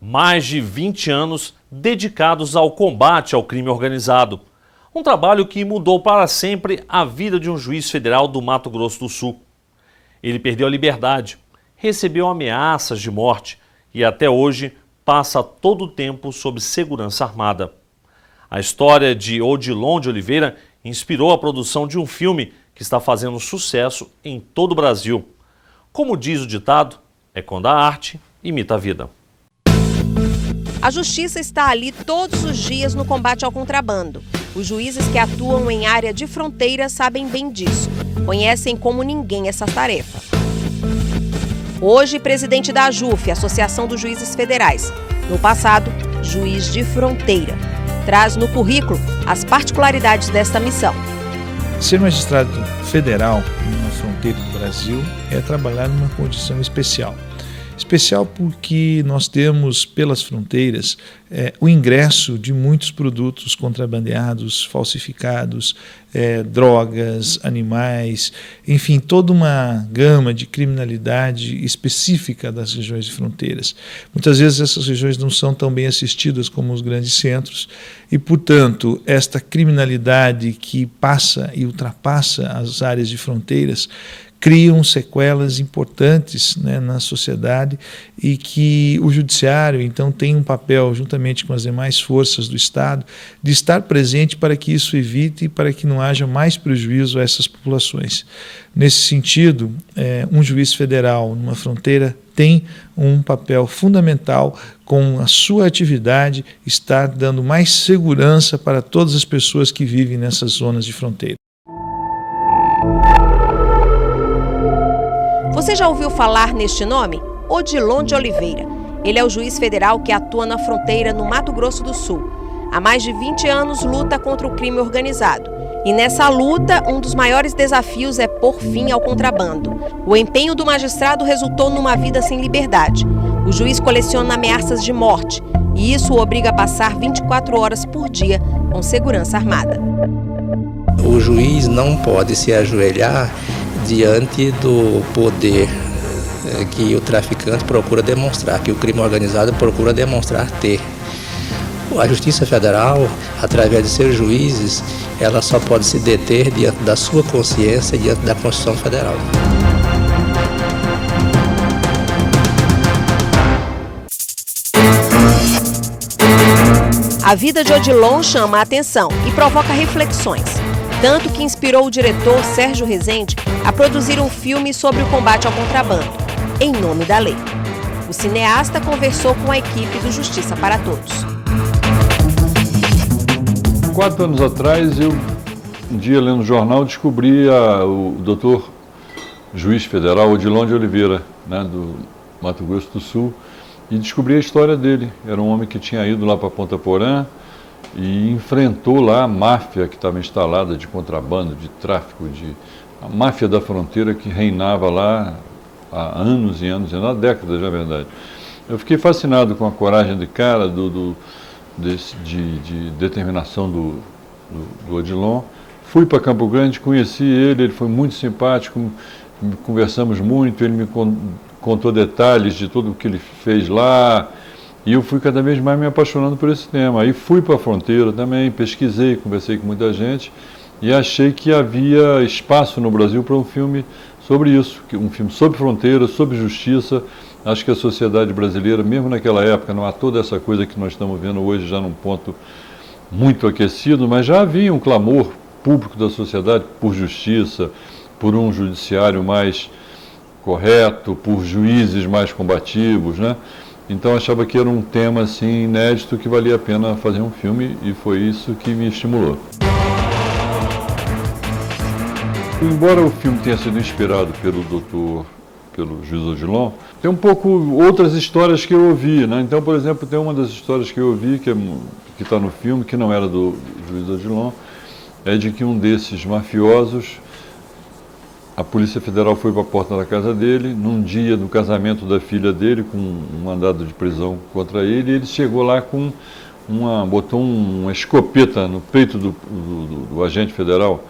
Mais de 20 anos dedicados ao combate ao crime organizado. Um trabalho que mudou para sempre a vida de um juiz federal do Mato Grosso do Sul. Ele perdeu a liberdade, recebeu ameaças de morte e até hoje passa todo o tempo sob segurança armada. A história de Odilon de Oliveira inspirou a produção de um filme que está fazendo sucesso em todo o Brasil. Como diz o ditado, é quando a arte imita a vida. A justiça está ali todos os dias no combate ao contrabando. Os juízes que atuam em área de fronteira sabem bem disso. Conhecem como ninguém essa tarefa. Hoje, presidente da AJUF, Associação dos Juízes Federais. No passado, juiz de fronteira. Traz no currículo as particularidades desta missão. Ser magistrado federal numa fronteira do Brasil é trabalhar numa condição especial. Especial porque nós temos pelas fronteiras o ingresso de muitos produtos contrabandeados, falsificados, drogas, animais, enfim, toda uma gama de criminalidade específica das regiões de fronteiras. Muitas vezes essas regiões não são tão bem assistidas como os grandes centros e, portanto, esta criminalidade que passa e ultrapassa as áreas de fronteiras criam sequelas importantes, né, na sociedade e que o judiciário, então, tem um papel, juntamente com as demais forças do Estado, de estar presente para que isso evite e para que não haja mais prejuízo a essas populações. Nesse sentido, um juiz federal numa fronteira tem um papel fundamental com a sua atividade estar dando mais segurança para todas as pessoas que vivem nessas zonas de fronteira. Você já ouviu falar neste nome? Odilon de Oliveira. Ele é o juiz federal que atua na fronteira no Mato Grosso do Sul. Há mais de 20 anos luta contra o crime organizado. E nessa luta, um dos maiores desafios é pôr fim ao contrabando. O empenho do magistrado resultou numa vida sem liberdade. O juiz coleciona ameaças de morte e isso o obriga a passar 24 horas por dia com segurança armada. O juiz não pode se ajoelhar diante do poder que o traficante procura demonstrar, que o crime organizado procura demonstrar ter. A Justiça Federal, através de seus juízes, ela só pode se deter diante da sua consciência e diante da Constituição Federal. A vida de Odilon chama a atenção e provoca reflexões. Tanto que inspirou o diretor Sérgio Rezende a produzir um filme sobre o combate ao contrabando, Em Nome da Lei. O cineasta conversou com a equipe do Justiça para Todos. 4 anos atrás, eu, um dia lendo o jornal, descobri o doutor juiz federal Odilon de Oliveira, né, do Mato Grosso do Sul, e descobri a história dele. Era um homem que tinha ido lá para Ponta Porã e enfrentou lá a máfia que estava instalada de contrabando, de tráfico, a máfia da fronteira que reinava lá há anos e anos, há décadas, na verdade. Eu fiquei fascinado com a coragem de cara, de determinação do Odilon. Fui para Campo Grande, conheci ele foi muito simpático, conversamos muito, ele me contou detalhes de tudo o que ele fez lá, e eu fui cada vez mais me apaixonando por esse tema. Aí fui para a fronteira também, pesquisei, conversei com muita gente e achei que havia espaço no Brasil para um filme sobre isso, um filme sobre fronteira, sobre justiça. Acho que a sociedade brasileira, mesmo naquela época, não há toda essa coisa que nós estamos vendo hoje já num ponto muito aquecido, mas já havia um clamor público da sociedade por justiça, por um judiciário mais correto, por juízes mais combativos, né? Então achava que era um tema assim inédito que valia a pena fazer um filme e foi isso que me estimulou. Embora o filme tenha sido inspirado pelo juiz Odilon, tem um pouco outras histórias que eu ouvi, né? Então, por exemplo, tem uma das histórias que eu ouvi que está no filme, que não era do juiz Odilon, é de que um desses mafiosos, a Polícia Federal foi para a porta da casa dele, num dia do casamento da filha dele, com um mandado de prisão contra ele, e ele chegou lá com botou uma escopeta no peito do agente federal,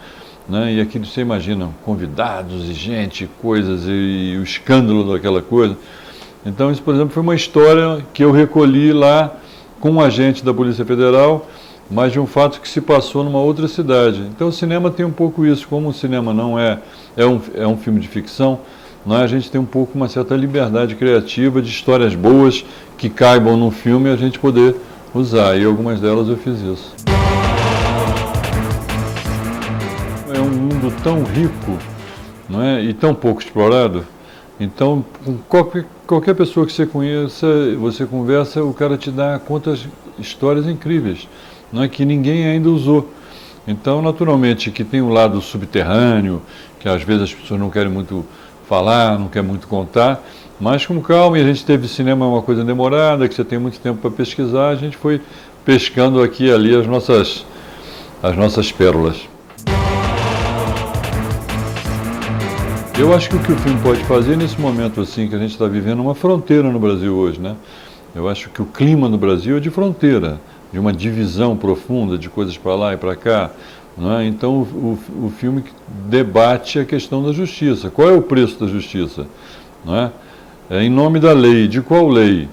né? E aquilo, você imagina, convidados e gente, coisas, e o escândalo daquela coisa. Então isso, por exemplo, foi uma história que eu recolhi lá com um agente da Polícia Federal, mas de um fato que se passou numa outra cidade. Então o cinema tem um pouco isso, como o cinema não é um filme de ficção, a gente tem um pouco uma certa liberdade criativa de histórias boas que caibam no filme e a gente poder usar, e algumas delas eu fiz isso. É um mundo tão rico, não é? E tão pouco explorado, então qualquer pessoa que você conheça, você conversa, o cara te dá quantas histórias incríveis, não é, que ninguém ainda usou. Então, naturalmente, que tem um lado subterrâneo, que às vezes as pessoas não querem muito falar, não querem muito contar, mas com calma, e a gente teve cinema uma coisa demorada, que você tem muito tempo para pesquisar, a gente foi pescando aqui e ali as nossas pérolas. Eu acho que o filme pode fazer nesse momento assim que a gente está vivendo uma fronteira no Brasil hoje, né? Eu acho que o clima no Brasil é de fronteira, de uma divisão profunda de coisas para lá e para cá, não é? Então o filme debate a questão da justiça. Qual é o preço da justiça? Não é? É em nome da lei. De qual lei?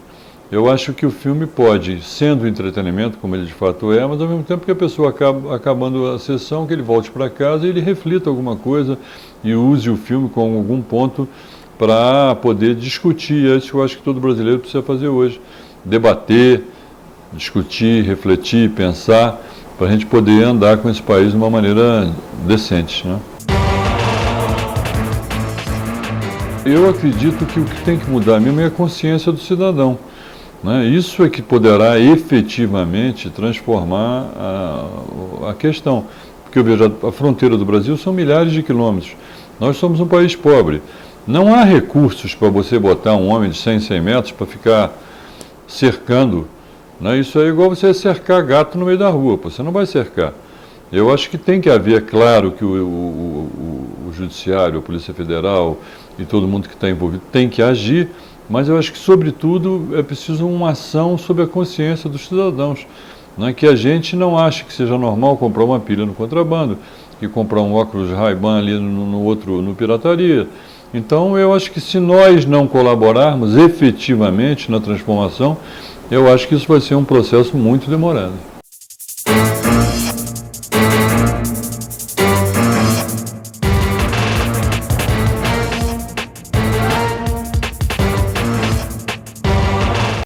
Eu acho que o filme pode, sendo entretenimento, como ele de fato é, mas ao mesmo tempo que a pessoa acabando a sessão, que ele volte para casa e ele reflita alguma coisa e use o filme com algum ponto para poder discutir. É isso que eu acho que todo brasileiro precisa fazer hoje. Debater, discutir, refletir, pensar, para a gente poder andar com esse país de uma maneira decente, né? Eu acredito que o que tem que mudar mesmo é a consciência do cidadão, né? Isso é que poderá efetivamente transformar a questão. Porque eu vejo, a fronteira do Brasil são milhares de quilômetros. Nós somos um país pobre. Não há recursos para você botar um homem de 100 metros para ficar cercando. Né? Isso é igual você cercar gato no meio da rua, você não vai cercar. Eu acho que tem que haver, claro, que o Judiciário, a Polícia Federal e todo mundo que está envolvido tem que agir, mas eu acho que, sobretudo, é preciso uma ação sobre a consciência dos cidadãos. Né? Que a gente não ache que seja normal comprar uma pilha no contrabando, que comprar um óculos Ray-Ban ali no pirataria. Então, eu acho que se nós não colaborarmos efetivamente na transformação, eu acho que isso vai ser um processo muito demorado.